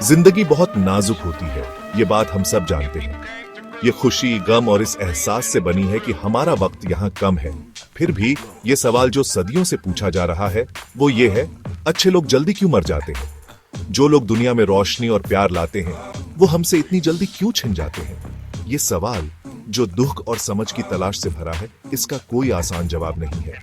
जिंदगी बहुत नाजुक होती है, ये बात हम सब जानते हैं। ये खुशी, गम और इस एहसास से बनी है कि हमारा वक्त यहाँ कम है। फिर भी ये सवाल जो सदियों से पूछा जा रहा है, वो ये है, अच्छे लोग जल्दी क्यों मर जाते हैं? जो लोग दुनिया में रोशनी और प्यार लाते हैं, वो हमसे इतनी जल्दी क्यों छिन जाते हैं? ये सवाल जो दुख और समझ की तलाश से भरा है, इसका कोई आसान जवाब नहीं है।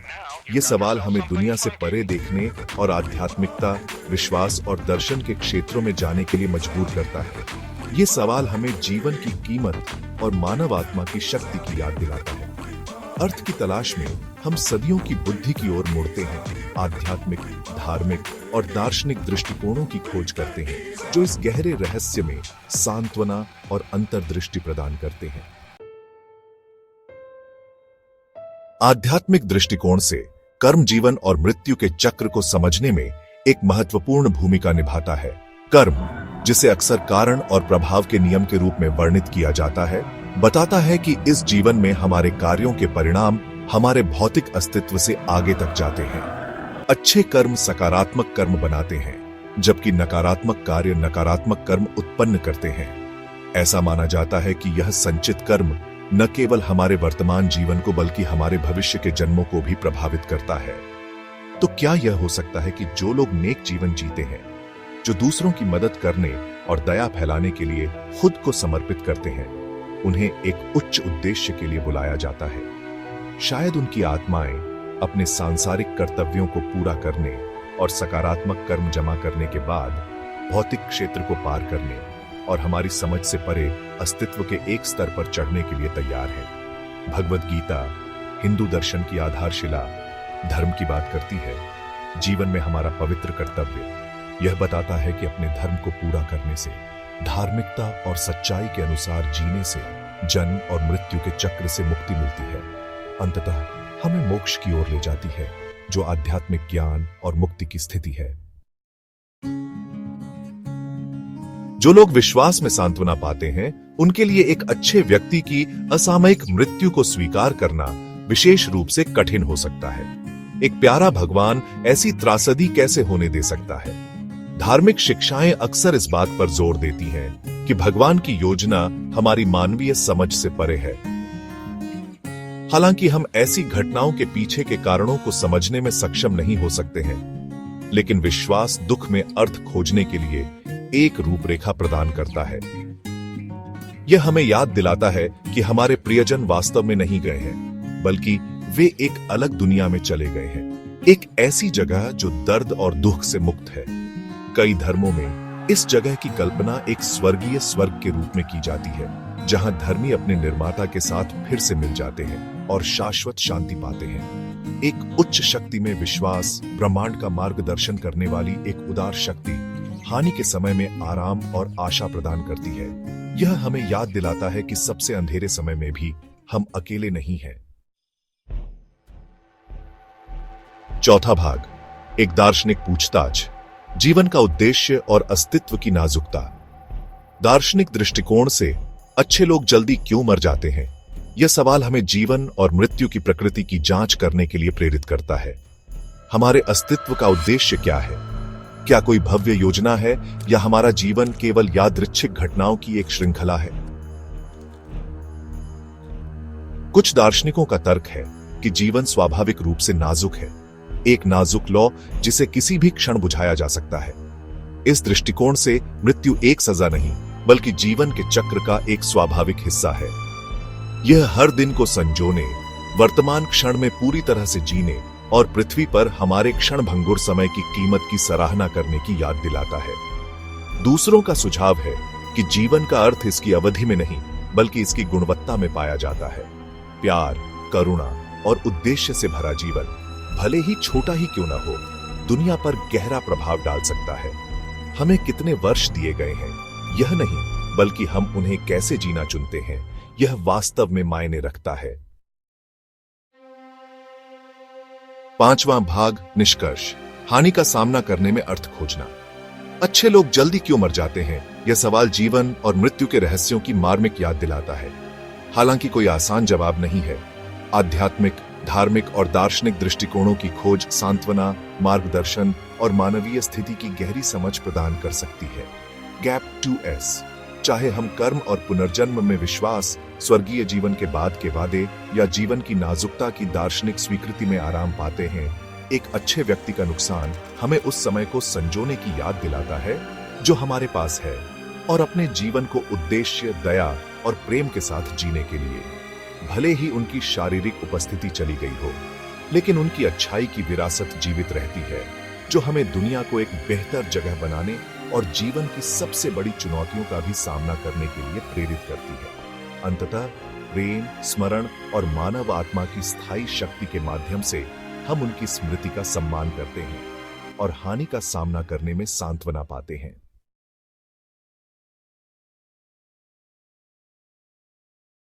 ये सवाल हमें दुनिया से परे देखने और आध्यात्मिकता, विश्वास और दर्शन के क्षेत्रों में जाने के लिए मजबूर करता है। ये सवाल हमें जीवन की कीमत और मानव आत्मा की शक्ति की याद दिलाता है। अर्थ की तलाश में हम सदियों की बुद्धि की ओर मुड़ते हैं, आध्यात्मिक, धार्मिक और दार्शनिक दृष्टिकोणों की खोज करते हैं, जो इस गहरे रहस्य में सांत्वना और अंतर्दृष्टि प्रदान करते हैं। आध्यात्मिक दृष्टिकोण से कर्म जीवन और मृत्यु के चक्र को समझने में एक महत्वपूर्ण भूमिका निभाता है। कर्म, जिसे अक्सर कारण और प्रभाव के नियम के रूप में वर्णित किया जाता है, बताता है कि इस जीवन में हमारे कार्यों के परिणाम हमारे भौतिक अस्तित्व से आगे तक जाते हैं। अच्छे कर्म सकारात्मक कर्म बनाते हैं, जबकि नकारात्मक कार्य नकारात्मक कर्म उत्पन्न करते हैं। ऐसा माना जाता है कि यह संचित कर्म न केवल हमारे वर्तमान जीवन को बल्कि हमारे भविष्य के जन्मों को भी प्रभावित करता है। तो क्या यह हो सकता है कि जो लोग नेक जीवन जीते हैं, जो दूसरों की मदद करने और दया फैलाने के लिए खुद को समर्पित करते हैं, उन्हें एक उच्च उद्देश्य के लिए बुलाया जाता है? शायद उनकी आत्माएं अपने सांसारिक कर्तव्यों को पूरा करने और सकारात्मक कर्म जमा करने के बाद भौतिक क्षेत्र को पार करने और हमारी समझ से परे अस्तित्व के एक स्तर पर चढ़ने के लिए तैयार है। भगवद गीता, हिंदू दर्शन की आधारशिला, धर्म की बात करती है। जीवन में हमारा पवित्र कर्तव्य यह बताता है कि अपने धर्म को पूरा करने से, धार्मिकता और सच्चाई के अनुसार जीने से जन्म और मृत्यु के चक्र से मुक्ति मिलती है। अंततः हमें मोक्ष की ओर ले जाती है, जो आध्यात्मिक ज्ञान और मुक्ति की स्थिति है। जो लोग विश्वास में सांत्वना पाते हैं, उनके लिए एक अच्छे व्यक्ति की असामयिक मृत्यु को स्वीकार करना विशेष रूप से कठिन हो सकता है। एक प्यारा भगवान ऐसी त्रासदी कैसे होने दे सकता है? धार्मिक शिक्षाएं अक्सर इस बात पर जोर देती हैं कि भगवान की योजना हमारी मानवीय समझ से परे है। हालांकि हम ऐसी घटनाओं के पीछे के कारणों को समझने में सक्षम नहीं हो सकते हैं, लेकिन विश्वास दुख में अर्थ खोजने के लिए एक रूपरेखा प्रदान करता है। यह हमें याद दिलाता है कि हमारे प्रियजन वास्तव में नहीं गए हैं, बल्कि वे एक अलग दुनिया में चले गए हैं, एक ऐसी जगह जो दर्द और दुख से मुक्त है। कई धर्मों में इस जगह की कल्पना एक स्वर्गीय स्वर्ग के रूप में की जाती है, जहां धर्मी अपने निर्माता के साथ फिर से मिल जाते हैं और शाश्वत शांति पाते हैं। एक उच्च शक्ति में विश्वास, ब्रह्मांड का मार्गदर्शन करने वाली एक उदार शक्ति, हानि के समय में आराम और आशा प्रदान करती है। यह हमें याद दिलाता है कि सबसे अंधेरे समय में भी हम अकेले नहीं हैं। चौथा भाग, एक दार्शनिक पूछताछ, जीवन का उद्देश्य और अस्तित्व की नाजुकता। दार्शनिक दृष्टिकोण से अच्छे लोग जल्दी क्यों मर जाते हैं? यह सवाल हमें जीवन और मृत्यु की प्रकृति की जांच करने के लिए प्रेरित करता है। हमारे अस्तित्व का उद्देश्य क्या है? क्या कोई भव्य योजना है या हमारा जीवन केवल यादृच्छिक घटनाओं की एक श्रृंखला है? कुछ दार्शनिकों का तर्क है कि जीवन स्वाभाविक रूप से नाजुक है, एक नाजुक लौ जिसे किसी भी क्षण बुझाया जा सकता है। इस दृष्टिकोण से मृत्यु एक सजा नहीं, बल्कि जीवन के चक्र का एक स्वाभाविक हिस्सा है। यह हर दिन को संजोने, वर्तमान क्षण में पूरी तरह से जीने और पृथ्वी पर हमारे क्षणभंगुर समय की कीमत की सराहना करने की याद दिलाता है। दूसरों का सुझाव है कि जीवन का अर्थ इसकी अवधि में नहीं, बल्कि इसकी गुणवत्ता में पाया जाता है। प्यार, करुणा और उद्देश्य से भरा जीवन, भले ही छोटा ही क्यों न हो, दुनिया पर गहरा प्रभाव डाल सकता है। हमें कितने वर्ष दिए गए हैं, यह नहीं, बल्कि हम उन्हें कैसे जीना चुनते हैं, यह वास्तव में मायने रखता है। पांचवां भाग, निष्कर्ष, हानि का सामना करने में अर्थ खोजना। अच्छे लोग जल्दी क्यों मर जाते हैं? यह सवाल जीवन और मृत्यु के रहस्यों की मार्मिक याद दिलाता है। हालांकि कोई आसान जवाब नहीं है। आध्यात्मिक, धार्मिक और दार्शनिक दृष्टिकोणों की खोज सांत्वना, मार्गदर्शन और मानवीय स्थिति की गहरी समझ प्रदान कर सकती है। Gap 2S। चाहे हम कर्म और पुनर्जन्म में विश्वास, स्वर्गीय जीवन के बाद के वादे या जीवन की नाजुकता की दार्शनिक स्वीकृति में आराम पाते हैं, एक अच्छे व्यक्ति का नुकसान हमें उस समय को संजोने की याद दिलाता है जो हमारे पास है, और अपने जीवन को उद्देश्य, दया और प्रेम के साथ जीने के लिए। भले ही उनकी शारीरिक उपस्थिति चली गई हो, लेकिन उनकी अच्छाई की विरासत जीवित रहती है, जो हमें दुनिया को एक बेहतर जगह बनाने और जीवन की सबसे बड़ी चुनौतियों का भी सामना करने के लिए प्रेरित करती है। अंततः प्रेम, स्मरण और मानव आत्मा की स्थायी शक्ति के माध्यम से हम उनकी स्मृति का सम्मान करते हैं और हानि का सामना करने में सांत्वना पाते हैं।